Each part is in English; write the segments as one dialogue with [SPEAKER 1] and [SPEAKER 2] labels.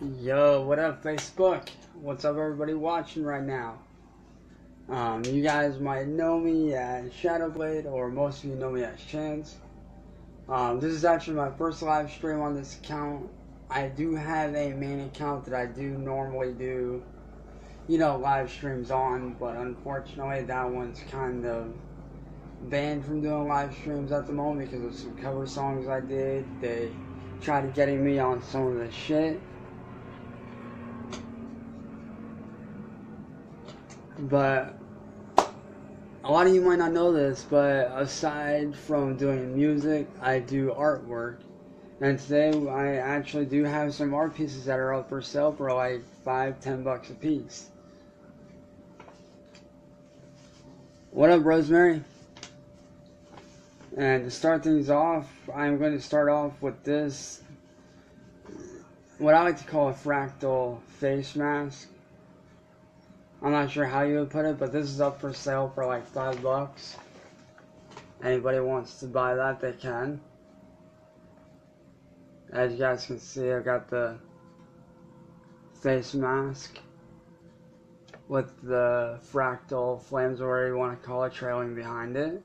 [SPEAKER 1] Yo, what up, Facebook? What's up, everybody watching right now? You guys might know me as Shadowblade, or most of you know me as Chance. This is actually my first live stream on this account. I do have a main account that I do normally do, live streams on, but unfortunately that one's kind of banned from doing live streams at the moment because of some cover songs I did. They tried getting me on some of the shit. But a lot of you might not know this, but aside from doing music, I do artwork. And today I actually do have some art pieces that are up for sale for like $5-10 a piece. What up, Rosemary? And to start things off, I'm going to start off with this, what I like to call a fractal face mask. I'm not sure how you would put it, but this is up for sale for like $5. Anybody wants to buy that, they can. As you guys can see, I got the face mask with the fractal flames, or whatever you want to call it, trailing behind it.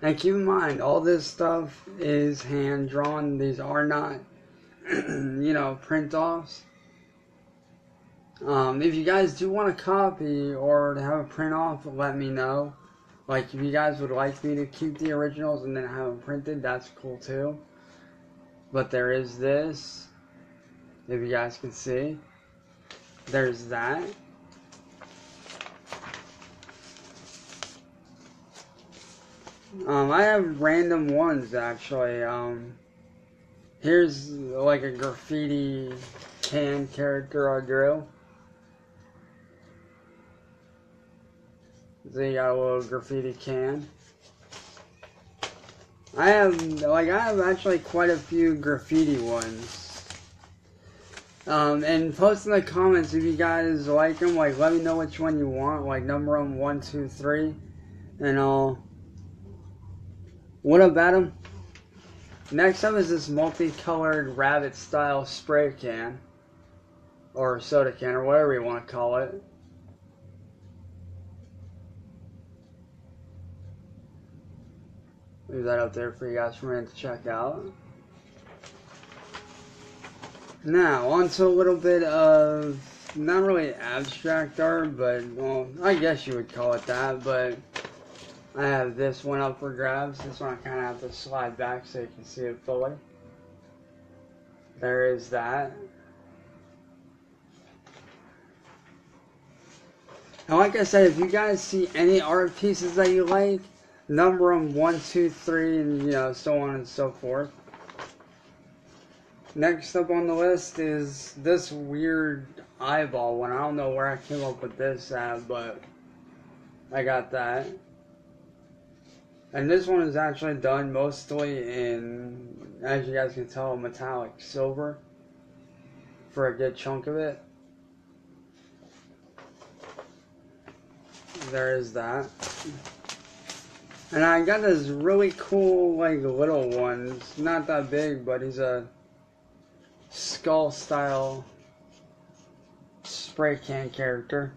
[SPEAKER 1] And keep in mind, all this stuff is hand drawn. These are not, print offs. If you guys do want a copy or to have a print off, let me know. Like, if you guys would like me to keep the originals and then have them printed, that's cool too. But there is this, if you guys can see. There's that. I have random ones actually. Here's like a graffiti can character I drew. So you got a little graffiti can. I have actually quite a few graffiti ones. And post in the comments if you guys like them. Like, let me know which one you want. Like, number them 1, 2, 3, and all. What up, Adam? Next up is this multicolored rabbit style spray can, or soda can, or whatever you want to call it. Leave that up there for you guys for a minute to check out. Now, on to a little bit of, not really abstract art, but, well, I guess you would call it that, but I have this one up for grabs. This one I kind of have to slide back so you can see it fully. There is that. And like I said, if you guys see any art pieces that you like, number them 1, 2, 3, and so on and so forth. Next up on the list is this weird eyeball one. I don't know where I came up with this at, but I got that. And this one is actually done mostly in, as you guys can tell, metallic silver for a good chunk of it. There is that. And I got this really cool, like, little one. It's not that big, but he's a skull style spray can character.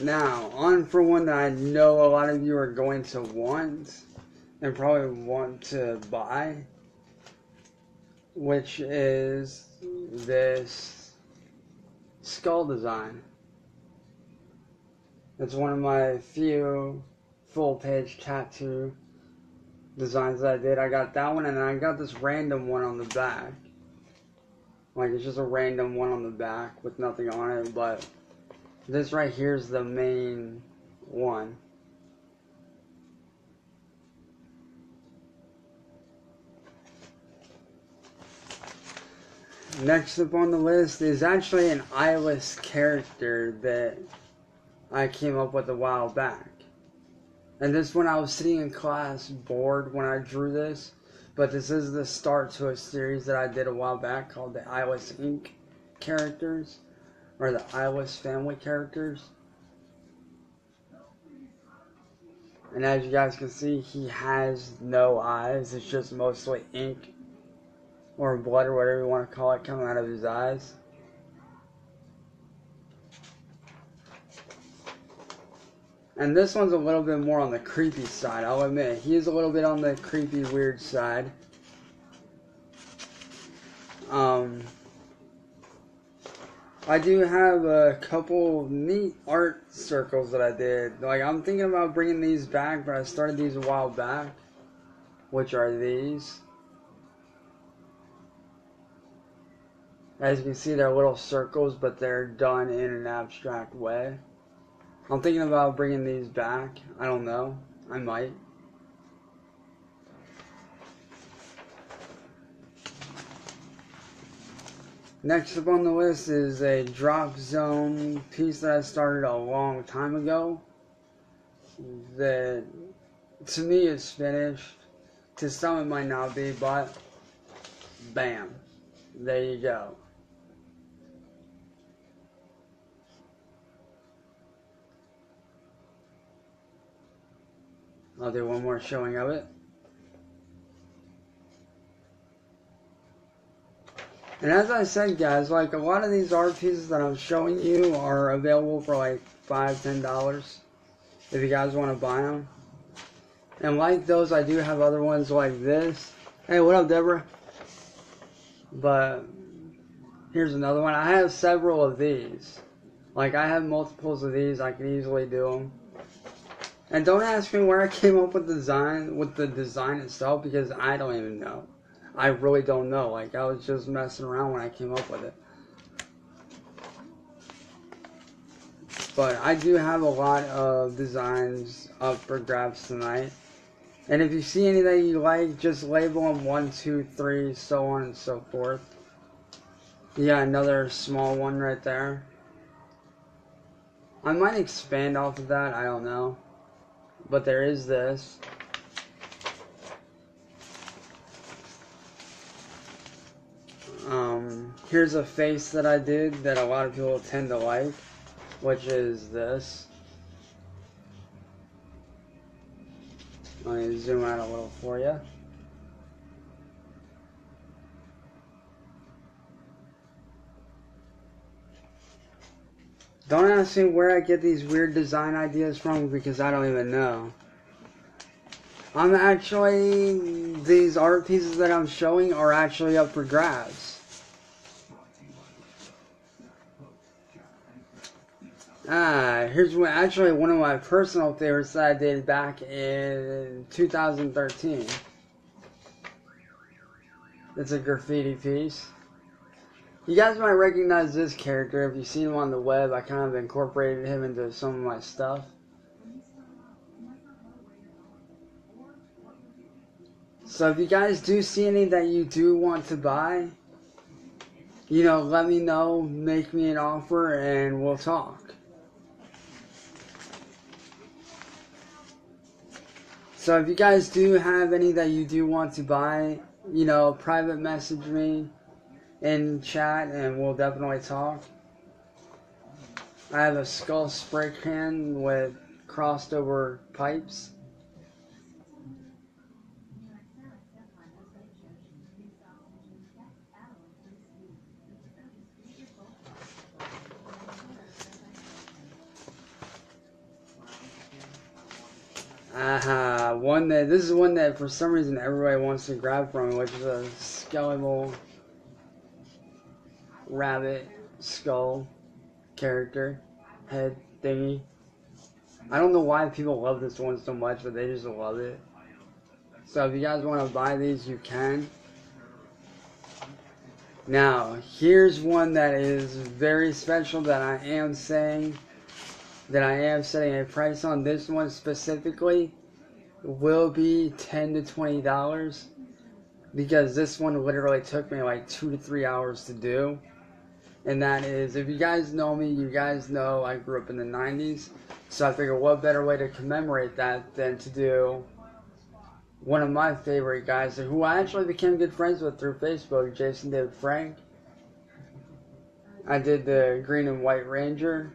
[SPEAKER 1] Now, on for one that I know a lot of you are going to want and probably want to buy, which is this skull design. It's one of my few full-page tattoo designs that I did. I got that one, and then I got this random one on the back. Like, it's just a random one on the back with nothing on it, but this right here is the main one. Next up on the list is actually an eyeless character that I came up with a while back. And this one I was sitting in class bored when I drew this, but this is the start to a series that I did a while back called the Eyeless Inc. characters, or the Eyeless family characters. And as you guys can see, he has no eyes. It's just mostly ink or blood or whatever you want to call it coming out of his eyes. And this one's a little bit more on the creepy side, I'll admit. He is a little bit on the creepy, weird side. I do have a couple neat art circles that I did. Like, I'm thinking about bringing these back, but I started these a while back. Which are these. As you can see, they're little circles, but they're done in an abstract way. I'm thinking about bringing these back. I don't know. I might. Next up on the list is a Drop Zone piece that I started a long time ago. That, to me, is finished. To some it might not be, but bam. There you go. I'll do one more showing of it. And as I said, guys, like a lot of these art pieces that I'm showing you are available for like $5, $10 if you guys want to buy them. And like those, I do have other ones like this. Hey, what up, Deborah? But here's another one. I have several of these. Like, I have multiples of these. I can easily do them. And don't ask me where I came up with the design itself, because I don't even know. I really don't know. Like, I was just messing around when I came up with it. But I do have a lot of designs up for grabs tonight. And if you see any that you like, just label them 1, 2, 3, so on and so forth. Yeah, another small one right there. I might expand off of that, I don't know. But there is this. Here's a face that I did that a lot of people tend to like, which is this. Let me zoom out a little for you. Don't ask me where I get these weird design ideas from, because I don't even know. These art pieces that I'm showing are actually up for grabs. Here's actually one of my personal favorites that I did back in 2013. It's a graffiti piece. You guys might recognize this character if you've seen him on the web. I kind of incorporated him into some of my stuff. So if you guys do see any that you do want to buy, you know, let me know, make me an offer, and we'll talk. So if you guys do have any that you do want to buy, you know, private message me in chat and we'll definitely talk. I have a skull spray can with crossed over pipes. This is one that for some reason everybody wants to grab from me, which is a skeletal rabbit skull character head thingy. I don't know why people love this one so much, but they just love it. So if you guys want to buy these, you can. Now, here's one that is very special that I am setting a price on. This one specifically will be $10 to $20 because this one literally took me like 2 to 3 hours to do. And that is, if you guys know me, you guys know I grew up in the 90s. So I figured what better way to commemorate that than to do one of my favorite guys who I actually became good friends with through Facebook, Jason David Frank. I did the Green and White Ranger.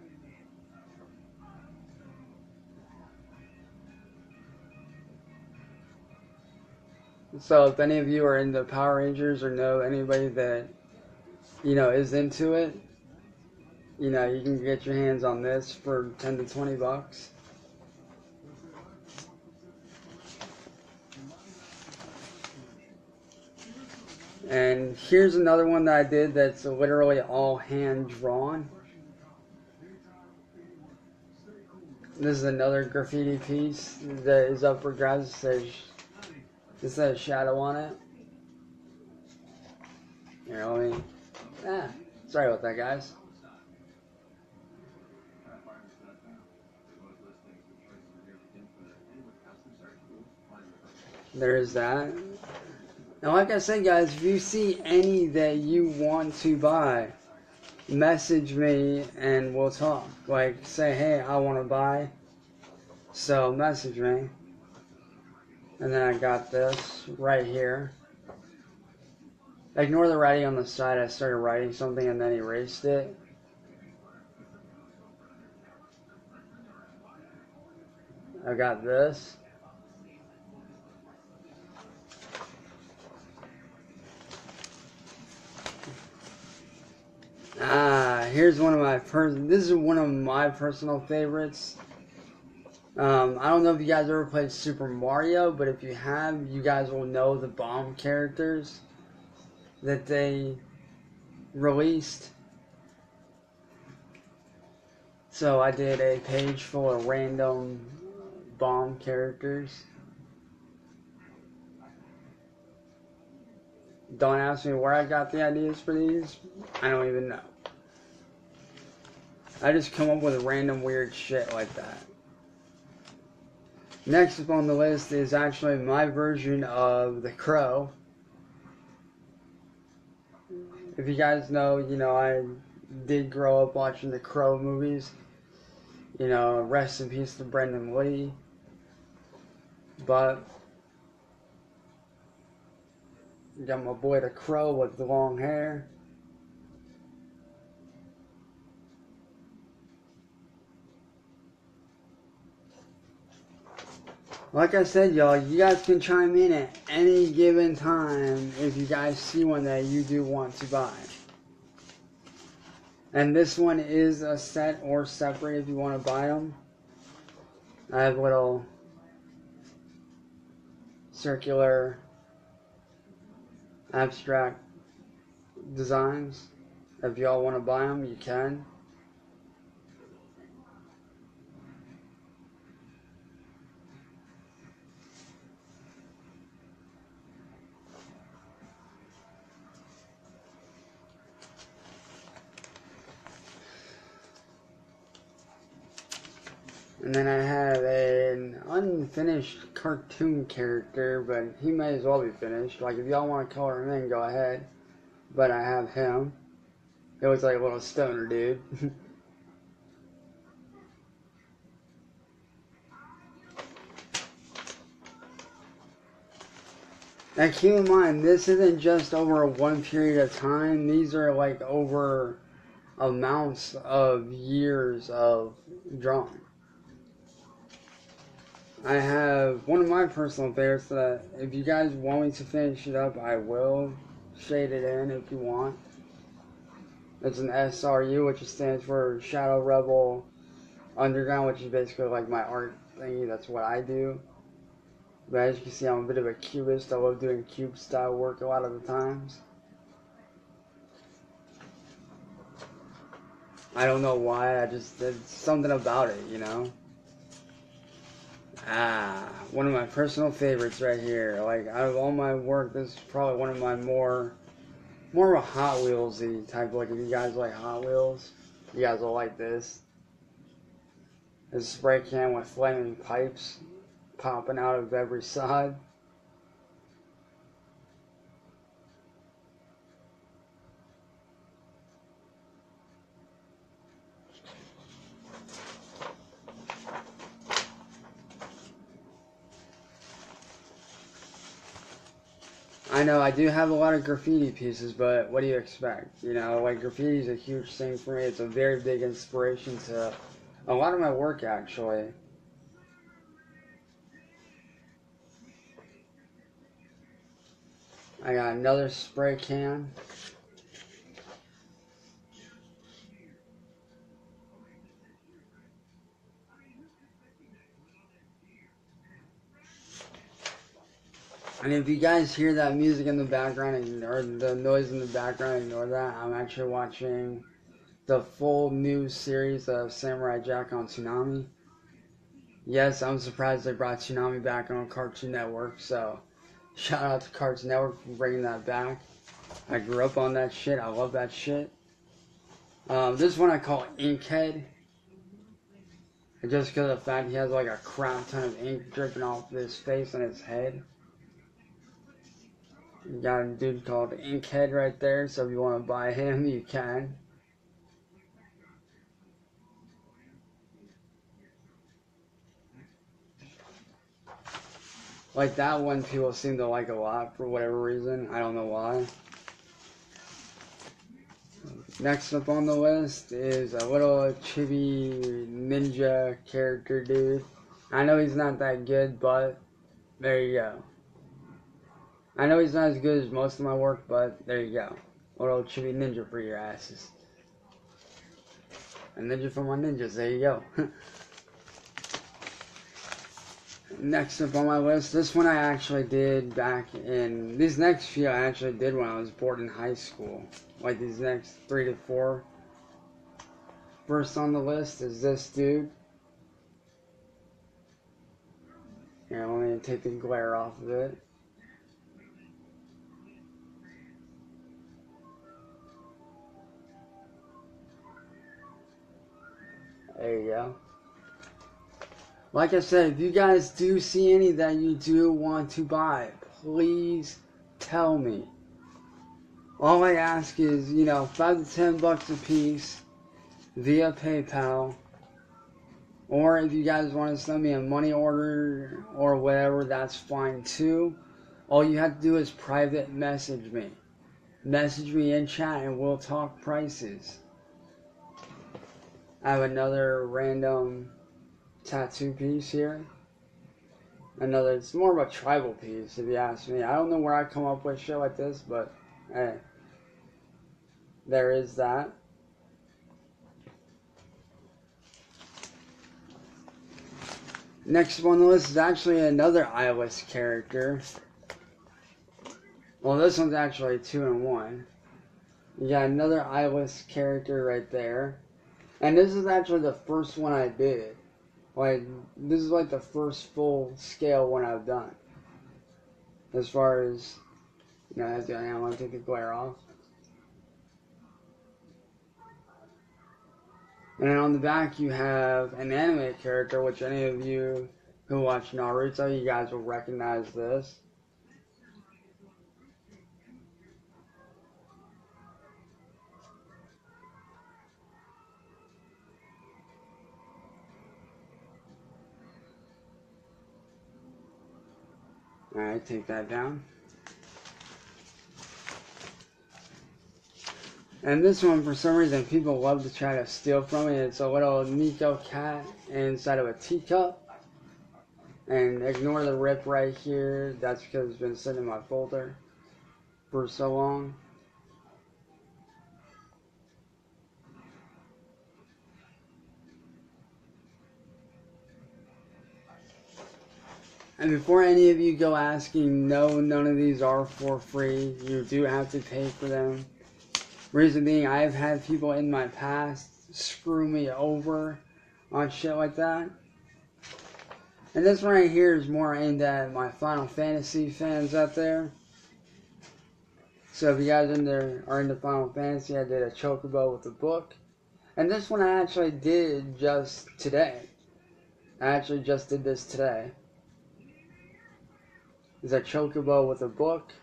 [SPEAKER 1] So if any of you are into Power Rangers or know anybody that, is into it, you can get your hands on this for 10 to 20 bucks. And here's another one that I did that's literally all hand drawn. This is another graffiti piece that is up for grabs. It says Shadow on it. Here, let me... sorry about that, guys. There's that. And like I said, guys, if you see any that you want to buy, message me and we'll talk. Like, say, hey, I want to buy. So, message me. And then I got this right here. Ignore the writing on the side. I started writing something and then erased it. I got this. Here's one of my this is one of my personal favorites. I don't know if you guys ever played Super Mario, but if you have, you guys will know the bomb characters that they released. So I did a page full of random bomb characters. Don't ask me where I got the ideas for these. I don't even know. I just come up with random weird shit like that. Next up on the list is actually my version of The Crow. If you guys know, I did grow up watching the Crow movies. Rest in peace to Brendan Lee. But got my boy the Crow with the long hair. Like I said, y'all, you guys can chime in at any given time if you guys see one that you do want to buy. And this one is a set or separate if you want to buy them. I have little circular abstract designs. If y'all want to buy them, you can. And then I have an unfinished cartoon character, but he may as well be finished. Like, if y'all want to color him in, go ahead. But I have him. He looks like a little stoner dude. Now keep in mind, this isn't just over one period of time. These are like over amounts of years of drawing. I have one of my personal favorites that if you guys want me to finish it up, I will shade it in if you want. It's an SRU, which stands for Shadow Rebel Underground, which is basically like my art thingy. That's what I do. But as you can see, I'm a bit of a cubist. I love doing cube style work a lot of the times. I don't know why, it's something about it, One of my personal favorites right here. Like, out of all my work, this is probably one of my more of a Hot Wheels-y type. Like, if you guys like Hot Wheels, you guys will like this. It's a spray can with flaming pipes popping out of every side. I know I do have a lot of graffiti pieces, but what do you expect? Like, graffiti is a huge thing for me. It's a very big inspiration to a lot of my work, actually. I got another spray can. And if you guys hear that music in the background, or the noise in the background, ignore that. I'm actually watching the full new series of Samurai Jack on Toonami. Yes, I'm surprised they brought Toonami back on Cartoon Network, so shout out to Cartoon Network for bringing that back. I grew up on that shit. I love that shit. This one I call Inkhead. Just because of the fact he has like a crap ton of ink dripping off his face and his head. You got a dude called Inkhead right there, so if you want to buy him, you can. Like that one people seem to like a lot for whatever reason. I don't know why. Next up on the list is a little chibi ninja character dude. I know he's not that good, but there you go. I know he's not as good as most of my work, but there you go. A little chibi ninja for your asses. A ninja for my ninjas, there you go. Next up on my list, this one I actually did back in, these next few I actually did when I was bored in high school. Like these next 3 to 4. First on the list is this dude. Here, let me take the glare off of it. There you go. Like I said, if you guys do see any that you do want to buy, please tell me. All I ask is, you know, $5 to $10 a piece via PayPal. Or if you guys want to send me a money order or whatever, that's fine too. All you have to do is private message me. Message me in chat and we'll talk prices. I have another random tattoo piece here. It's more of a tribal piece if you ask me. I don't know where I come up with shit like this, but hey, there is that. Next on the list is actually another Eyeless character. Well, this one's actually 2 in 1. You got another Eyeless character right there. And this is actually the first one I did. Like, this is like the first full scale one I've done. As far as, you know, I want to take the glare off. And then on the back you have an anime character, which any of you who watch Naruto, you guys will recognize this. Alright, take that down. And this one, for some reason, people love to try to steal from me. It's a little Nico cat inside of a teacup. And ignore the rip right here. That's because it's been sitting in my folder for so long. And before any of you go asking, no, none of these are for free. You do have to pay for them. Reason being, I've had people in my past screw me over on shit like that. And this one right here is more aimed at my Final Fantasy fans out there. So if you guys are into Final Fantasy, I did a Chocobo with a book. And this one I actually did just today. I actually just did this today. It's a Chocobo with a book.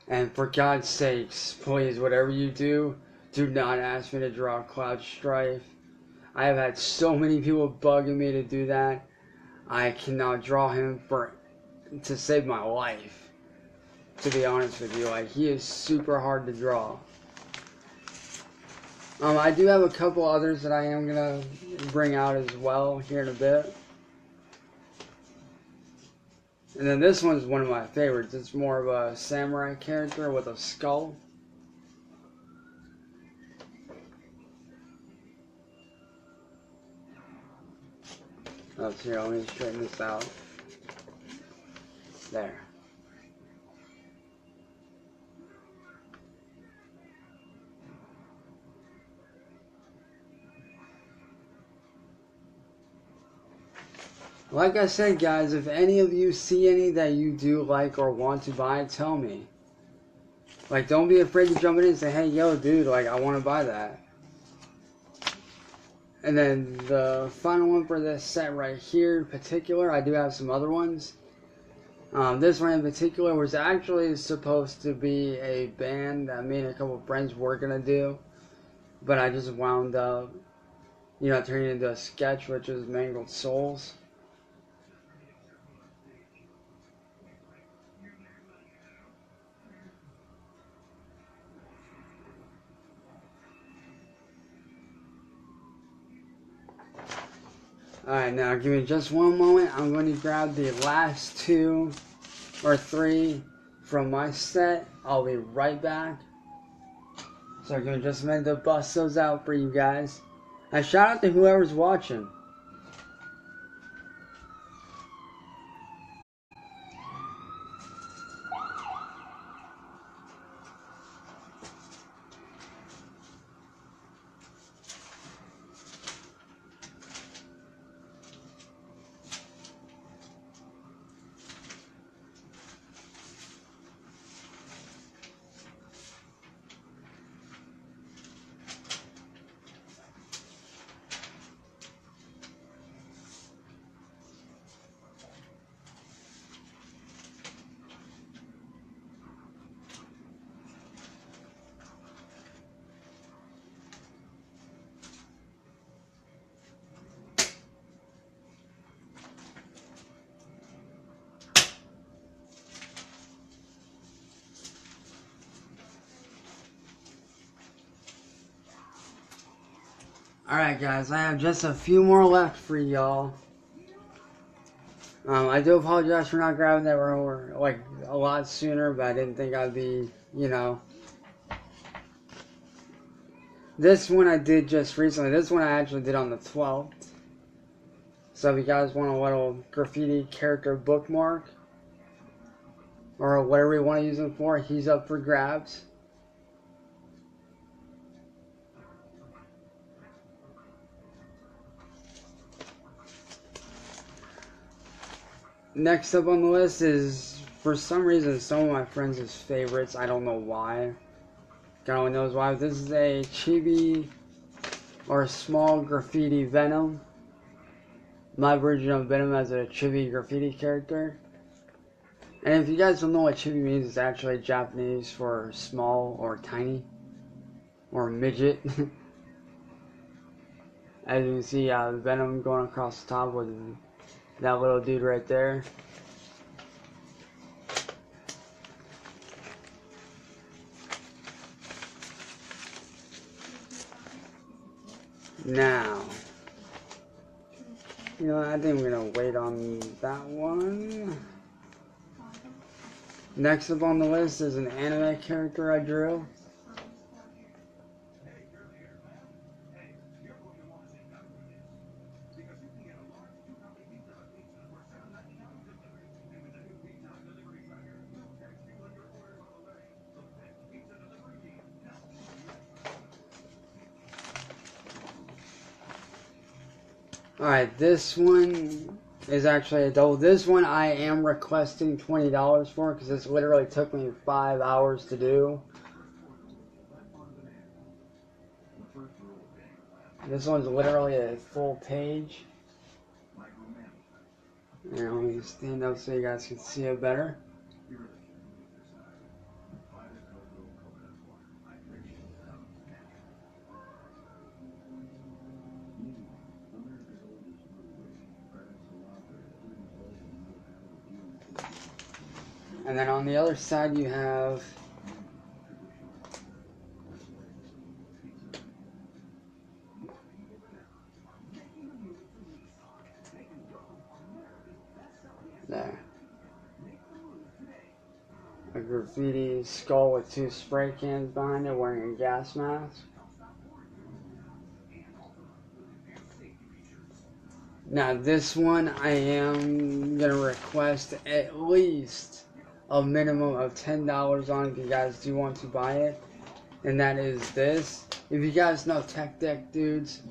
[SPEAKER 1] And for God's sakes, please, whatever you do not ask me to draw Cloud Strife. I have had so many people bugging me to do that. I cannot draw him to save my life. To be honest with you, like, he is super hard to draw. I do have a couple others that I am gonna bring out as well here in a bit. And then this one's one of my favorites. It's more of a samurai character with a skull. Let's see, let me straighten this out. There. Like I said, guys, if any of you see any that you do like or want to buy, tell me. Like, don't be afraid to jump in and say, hey, yo, dude, like, I want to buy that. And then the final one for this set right here in particular, I do have some other ones. This one in particular was actually supposed to be a band that me and a couple of friends were going to do. But I just wound up, turning it into a sketch, which is Mangled Souls. Alright, now give me just one moment. I'm going to grab the last 2 or 3 from my set. I'll be right back. So give me just a minute to bust those out for you guys. And shout out to whoever's watching. Alright guys, I have just a few more left for y'all. I do apologize for not grabbing that rower like a lot sooner, but I didn't think I'd be, This one I did just recently. This one I actually did on the 12th. So if you guys want a little graffiti character bookmark, or whatever you want to use him for, he's up for grabs. Next up on the list is, for some reason, some of my friends' favorites. I don't know why. God only knows why. This is a chibi or small graffiti Venom. My version of Venom as a chibi graffiti character. And if you guys don't know what chibi means, it's actually Japanese for small or tiny or midget. As you can see, Venom going across the top with that little dude right there. Now, I think we're gonna wait on that one. Next up on the list is an anime character I drew. Alright, this one is actually a double. This one I am requesting $20 for because this literally took me 5 hours to do. This one's literally a full page. And let me stand up so you guys can see it better. And then on the other side you have there. graffiti skull with 2 spray cans behind it wearing a gas mask. Now this one I am going to request at least a minimum of $10 on if you guys do want to buy it. And that is this. If you guys know Tech Deck dudes,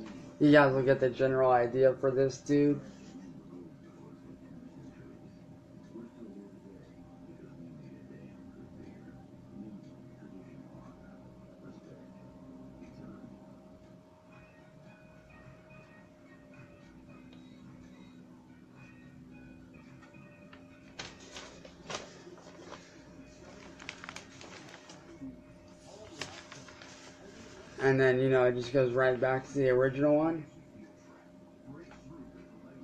[SPEAKER 1] you guys will get the general idea for this dude. And then, you know, it just goes right back to the original one.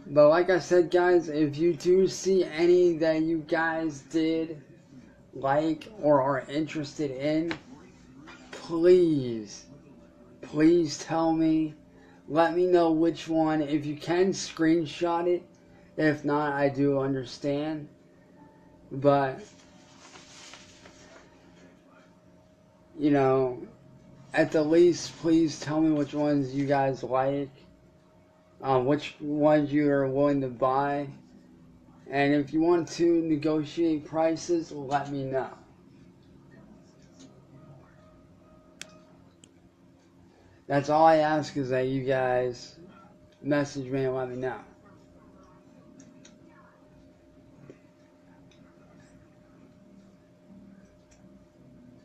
[SPEAKER 1] But like I said, guys, if you do see any that you guys did like or are interested in, please tell me. Let me know which one. If you can, screenshot it. If not, I do understand. But, you know, at the least, please tell me which ones you guys like, which ones you are willing to buy, and if you want to negotiate prices, let me know. That's all I ask, is that you guys message me and let me know.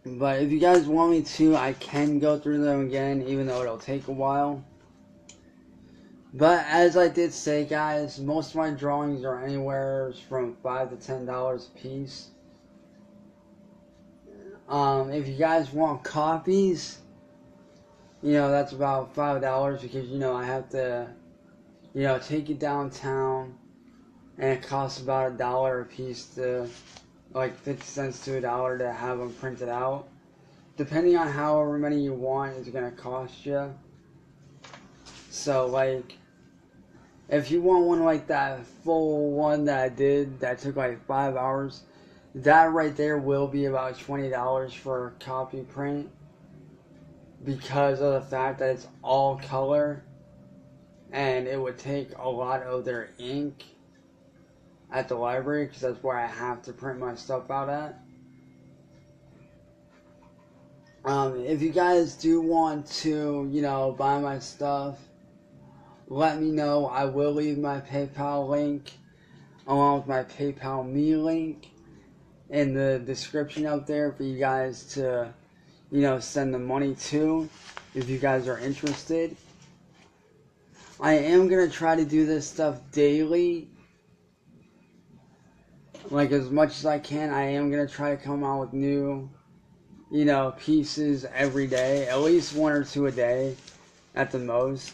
[SPEAKER 1] But if you guys want me to, I can go through them again, even though it'll take a while. But as I did say, guys, most of my drawings are anywhere from $5 to $10 a piece. If you guys want copies, you know, that's about $5 because, you know, I have to, you know, take it downtown, and it costs about $1 a piece to, like 50 cents to $1 to have them printed out. Depending on however many you want, it's gonna cost you. So, like, if you want one like that full one that I did, that took like 5 hours, that right there will be about $20 for a copy print, because of the fact that it's all color, and it would take a lot of their ink at the library, because that's where I have to print my stuff out at. If you guys do want to, you know, buy my stuff, let me know. I will leave my PayPal link along with my PayPal Me link in the description up there for you guys to, you know, send the money to if you guys are interested. I am going to try to do this stuff daily. Like, as much as I can, I am going to try to come out with new, you know, pieces every day. At least 1 or 2 a day at the most.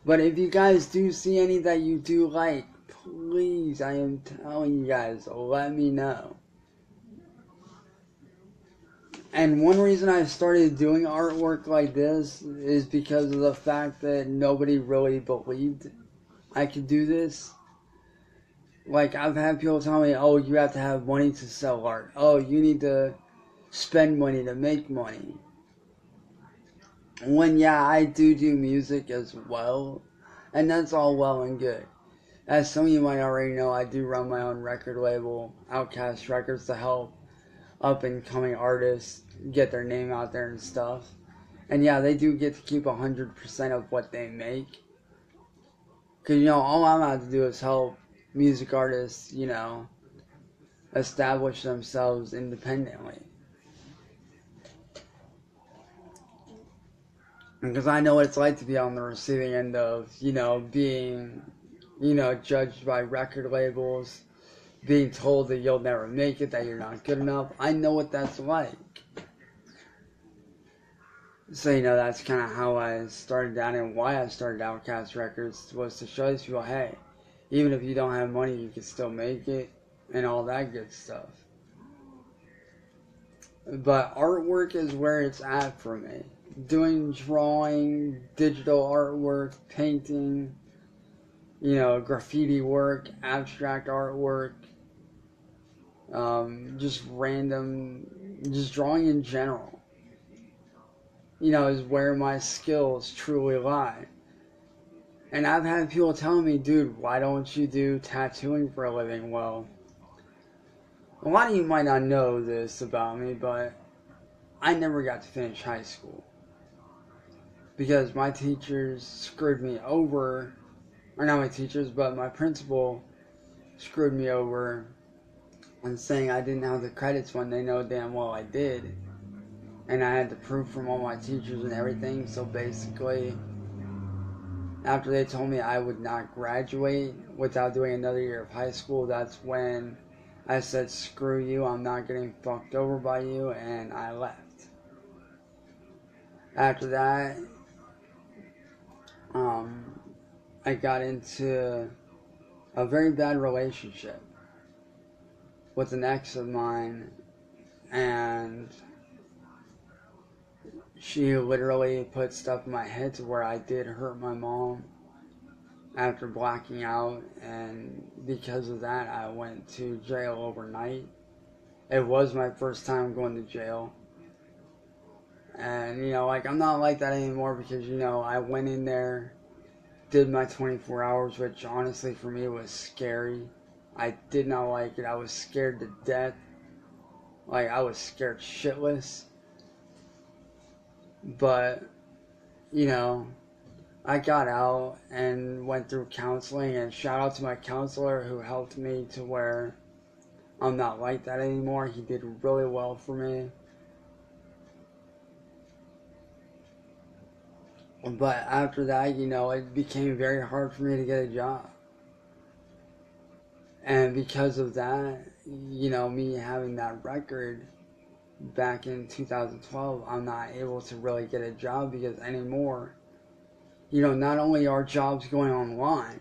[SPEAKER 1] But if you guys do see any that you do like, please, I am telling you guys, let me know. And one reason I started doing artwork like this is because of the fact that nobody really believed I could do this. Like, I've had people tell me, oh, you have to have money to sell art. Oh, you need to spend money to make money. When, yeah, I do music as well, and that's all well and good. As some of you might already know, I do run my own record label, Outcast Records, to help up-and-coming artists get their name out there and stuff. And yeah, they do get to keep 100% of what they make. Because, you know, all I'm out to do is help music artists, you know, establish themselves independently. Because I know what it's like to be on the receiving end of, you know, being, you know, judged by record labels, being told that you'll never make it, that you're not good enough. I know what that's like. So, you know, that's kind of how I started out, and why I started Outcast Records, was to show these people, hey, even if you don't have money, you can still make it, and all that good stuff. But artwork is where it's at for me. Doing drawing, digital artwork, painting, you know, graffiti work, abstract artwork, just random, just drawing in general, is where my skills truly lie. And I've had people telling me, dude, why don't you do tattooing for a living? Well, a lot of you might not know this about me, but I never got to finish high school. Because my teachers screwed me over, or not my teachers, but my principal screwed me over on saying I didn't have the credits when they know damn well I did. And I had to prove from all my teachers and everything, so basically, after they told me I would not graduate without doing another year of high school, that's when I said, screw you, I'm not getting fucked over by you, and I left. After that, I got into a very bad relationship with an ex of mine, and she literally put stuff in my head to where I did hurt my mom after blacking out, and because of that I went to jail overnight. It was my first time going to jail, and I'm not like that anymore because I went in there, did my 24 hours, which honestly for me was scary. I did not like it. I was scared to death. I was scared shitless. But, I got out and went through counseling, and shout out to my counselor who helped me to where I'm not like that anymore. He did really well for me. But after that, it became very hard for me to get a job. And because of that, me having that record back in 2012, I'm not able to really get a job because anymore, not only are jobs going online,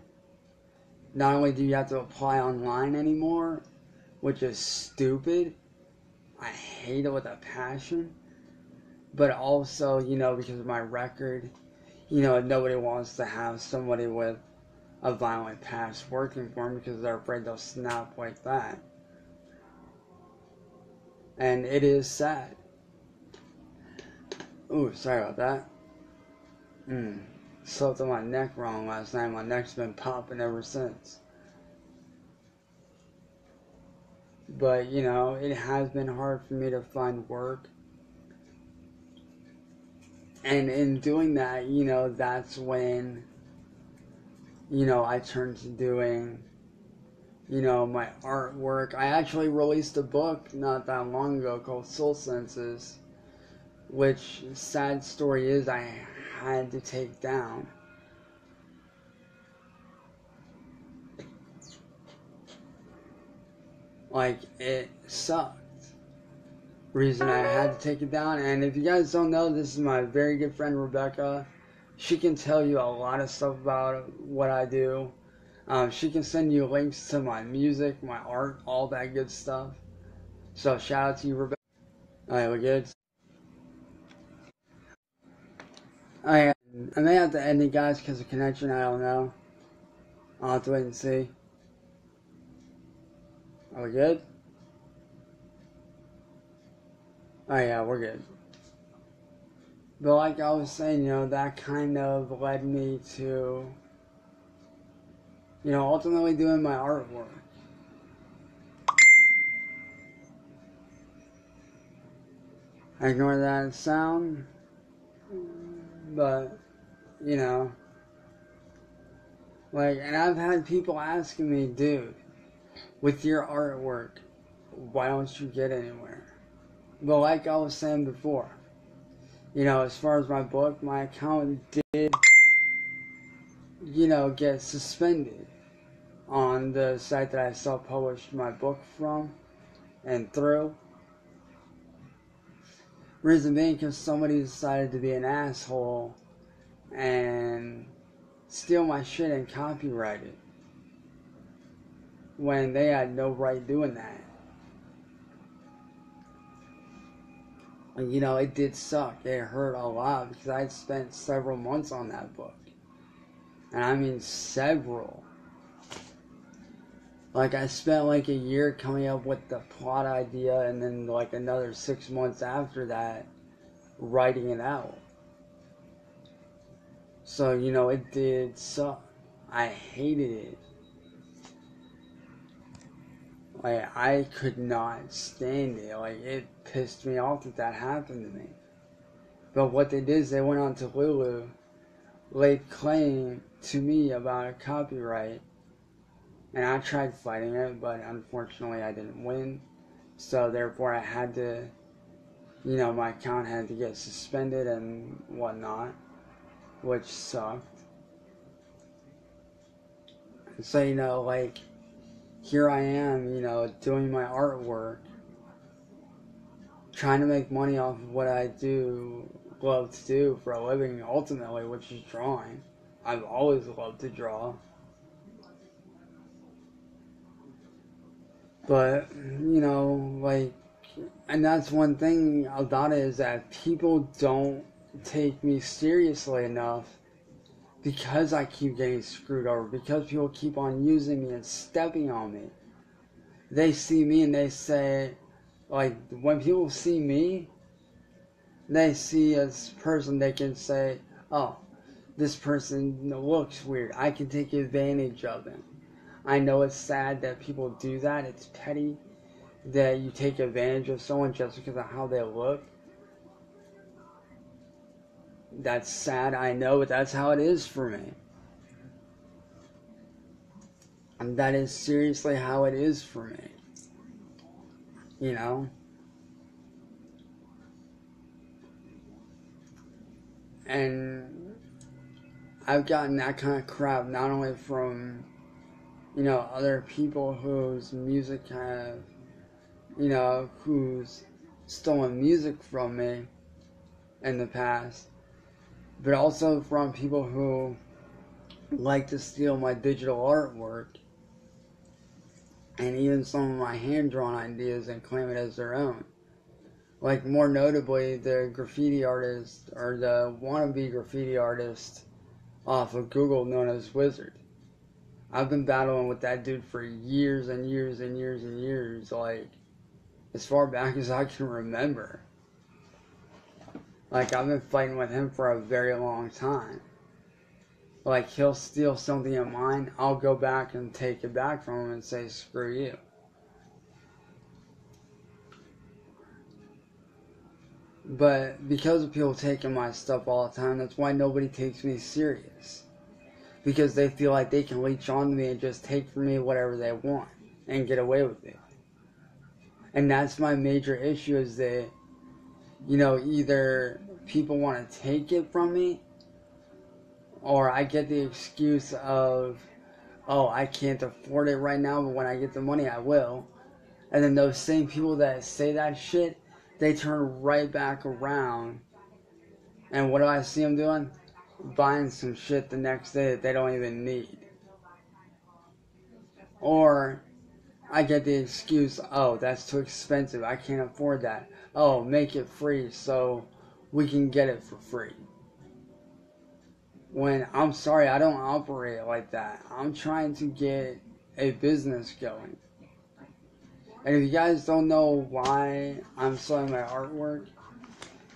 [SPEAKER 1] not only do you have to apply online anymore, which is stupid, I hate it with a passion, but also, because of my record, nobody wants to have somebody with a violent past working for them because they're afraid they'll snap like that. And it is sad. Ooh, sorry about that. Slept on my neck wrong last night. My neck's been popping ever since. But, it has been hard for me to find work. And in doing that, that's when, I turned to doing, my artwork. I actually released a book not that long ago called Soul Senses, which, sad story is, I had to take down. It sucked. Reason I had to take it down. And if you guys don't know, this is my very good friend Rebecca. She can tell you a lot of stuff about what I do. She can send you links to my music, my art, all that good stuff. So shout out to you, Rebecca. Alright, we're good. I may have to end it, guys, because of connection. I don't know. I'll have to wait and see. Are we good? Oh yeah, we're good. But like I was saying, that kind of led me to, ultimately doing my artwork. I ignore that sound, but, and I've had people asking me, dude, with your artwork, why don't you get anywhere? But like I was saying before, as far as my book, my account did, get suspended on the site that I self-published my book from and through. Reason being because somebody decided to be an asshole and steal my shit and copyright it when they had no right doing that. And, it did suck. It hurt a lot because I had spent several months on that book. And I mean several. Like, I spent like a year coming up with the plot idea, and then like another 6 months after that writing it out. So, you know, it did suck. I hated it. Like, I could not stand it. Like, it pissed me off that happened to me. But what they did is they went on to Lulu, laid claim to me about a copyright, and I tried fighting it, but unfortunately I didn't win. So therefore I had to, you know, my account had to get suspended and whatnot, which sucked. So, you know, like, here I am, you know, doing my artwork, trying to make money off of what I love to do for a living, ultimately, which is drawing. I've always loved to draw. But, you know, like, and that's one thing about it, is that people don't take me seriously enough because I keep getting screwed over, because people keep on using me and stepping on me. They see me and they say, like, when people see me, they see a person, they can say, oh, this person looks weird, I can take advantage of him. I know it's sad that people do that. It's petty that you take advantage of someone just because of how they look. That's sad, I know, but that's how it is for me. And that is seriously how it is for me. You know? And I've gotten that kind of crap not only from, you know, other people whose music have, you know, who's stolen music from me in the past, but also from people who like to steal my digital artwork and even some of my hand-drawn ideas and claim it as their own. Like, more notably, the graffiti artist, or the wannabe graffiti artist off of Google known as Wizard. I've been battling with that dude for years and years and years and years, like, as far back as I can remember. Like, I've been fighting with him for a very long time. Like, he'll steal something of mine, I'll go back and take it back from him and say, screw you. But because of people taking my stuff all the time, that's why nobody takes me serious. Because they feel like they can leech onto me and just take from me whatever they want and get away with it. And that's my major issue, is that, you know, either people want to take it from me, or I get the excuse of, oh, I can't afford it right now, but when I get the money, I will. And then those same people that say that shit, they turn right back around. And what do I see them doing? Buying some shit the next day that they don't even need. Or I get the excuse, oh, that's too expensive, I can't afford that. Oh, make it free so we can get it for free. When, I'm sorry, I don't operate like that. I'm trying to get a business going. And if you guys don't know why I'm selling my artwork,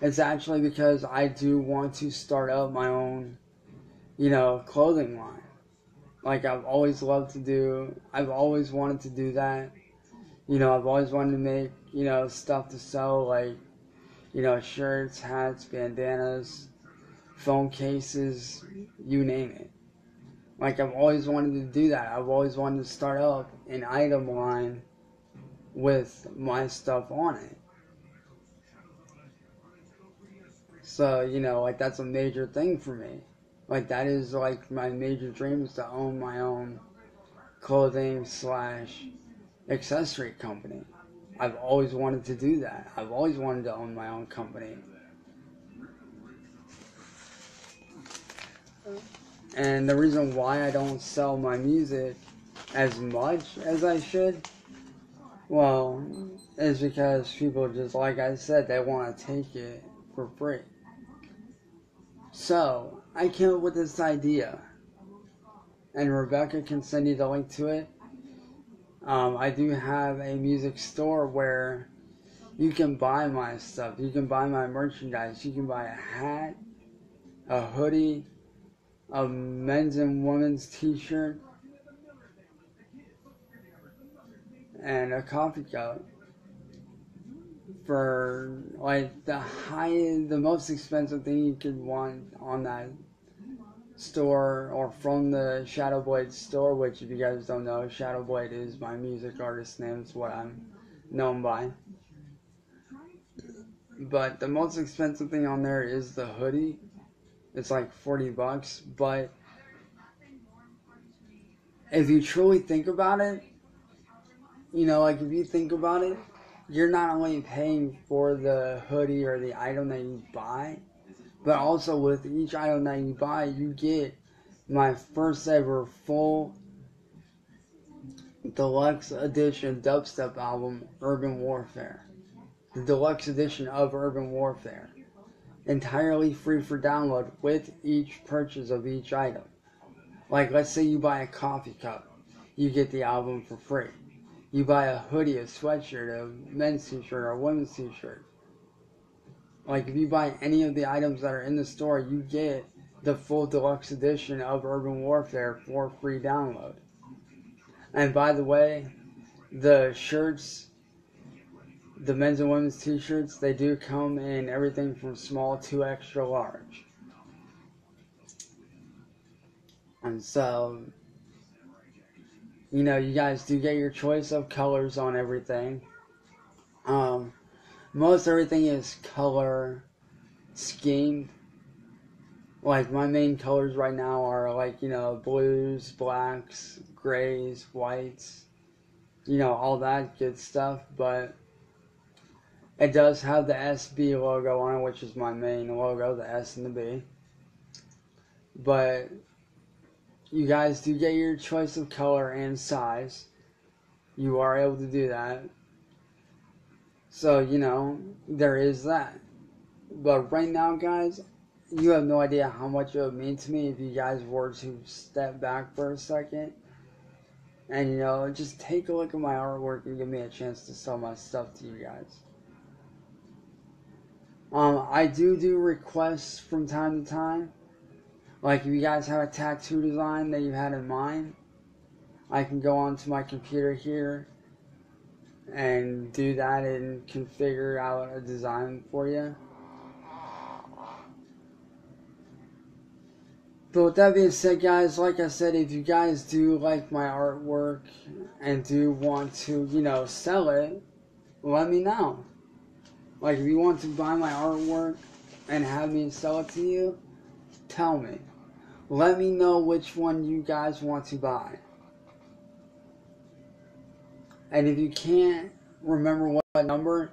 [SPEAKER 1] it's actually because I do want to start up my own, you know, clothing line. Like, I've always wanted to do that. You know, I've always wanted to make, you know, stuff to sell, like, you know, shirts, hats, bandanas, phone cases, you name it. Like, I've always wanted to do that. I've always wanted to start up an item line with my stuff on it. So, you know, like, that's a major thing for me. Like, that is, like, my major dream, is to own my own clothing / accessory company. I've always wanted to do that. I've always wanted to own my own company. And the reason why I don't sell my music as much as I should, well, is because people, just like I said, they want to take it for free. So, I came up with this idea, and Rebecca can send you the link to it. I do have a music store where you can buy my stuff. You can buy my merchandise. You can buy a hat, a hoodie, a men's and women's t-shirt, and a coffee cup for like the most expensive thing you could want on that store or from the Shadowblade store, which if you guys don't know, Shadowblade is my music artist name. It's what I'm known by. But the most expensive thing on there is the hoodie. It's like $40, but if you truly think about it, you know, like if you think about it, you're not only paying for the hoodie or the item that you buy, but also with each item that you buy, you get my first ever full deluxe edition dubstep album, Urban Warfare. The deluxe edition of Urban Warfare. Entirely free for download with each purchase of each item. Like, let's say you buy a coffee cup, you get the album for free. You buy a hoodie, a sweatshirt, a men's t-shirt, or a women's t-shirt. Like, if you buy any of the items that are in the store, you get the full deluxe edition of Urban Warfare for free download. And by the way, the shirts, the men's and women's t-shirts, they do come in everything from small to extra large. And so, you know, you guys do get your choice of colors on everything. Most everything is color schemed. Like, my main colors right now are like, you know, blues, blacks, grays, whites, you know, all that good stuff. But it does have the SB logo on it, which is my main logo, the S and the B. But you guys do get your choice of color and size. You are able to do that. So, you know, there is that. But right now, guys, you have no idea how much it would mean to me if you guys were to step back for a second and, you know, just take a look at my artwork and give me a chance to sell my stuff to you guys. I do requests from time to time. Like, if you guys have a tattoo design that you had in mind, I can go onto my computer here and do that and configure out a design for you. But with that being said, guys, like I said, if you guys do like my artwork and do want to, you know, sell it, let me know. Like, if you want to buy my artwork and have me sell it to you, tell me. Let me know which one you guys want to buy. And if you can't remember what number,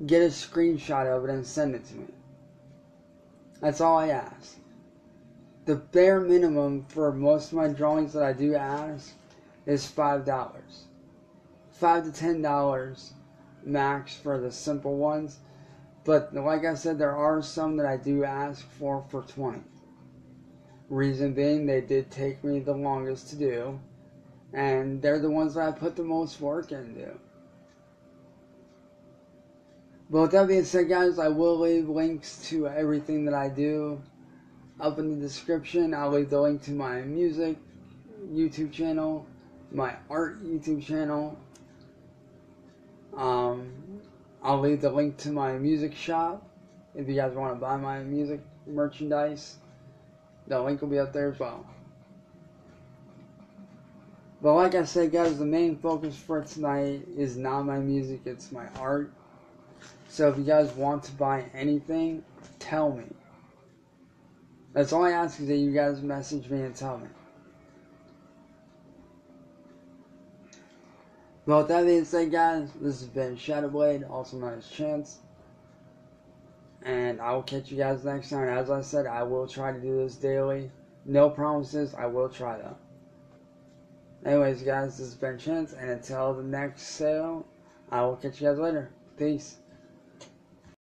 [SPEAKER 1] get a screenshot of it and send it to me. That's all I ask. The bare minimum for most of my drawings that I do ask is $5. $5 to $10 max for the simple ones. But like I said, there are some that I do ask for $20. Reason being, they did take me the longest to do. And they're the ones that I put the most work into. But with that being said, guys, I will leave links to everything that I do up in the description. I'll leave the link to my music YouTube channel, my art YouTube channel. I'll leave the link to my music shop if you guys want to buy my music merchandise. The link will be up there as well. But like I said, guys, the main focus for tonight is not my music, it's my art. So if you guys want to buy anything, tell me. That's all I ask, is that you guys message me and tell me. But with that being said, guys, this has been Shadowblade, also known as Chance. And I will catch you guys next time. As I said, I will try to do this daily. No promises, I will try though. Anyways, guys, this has been Chance, and until the next sale, I will catch you guys later. Peace.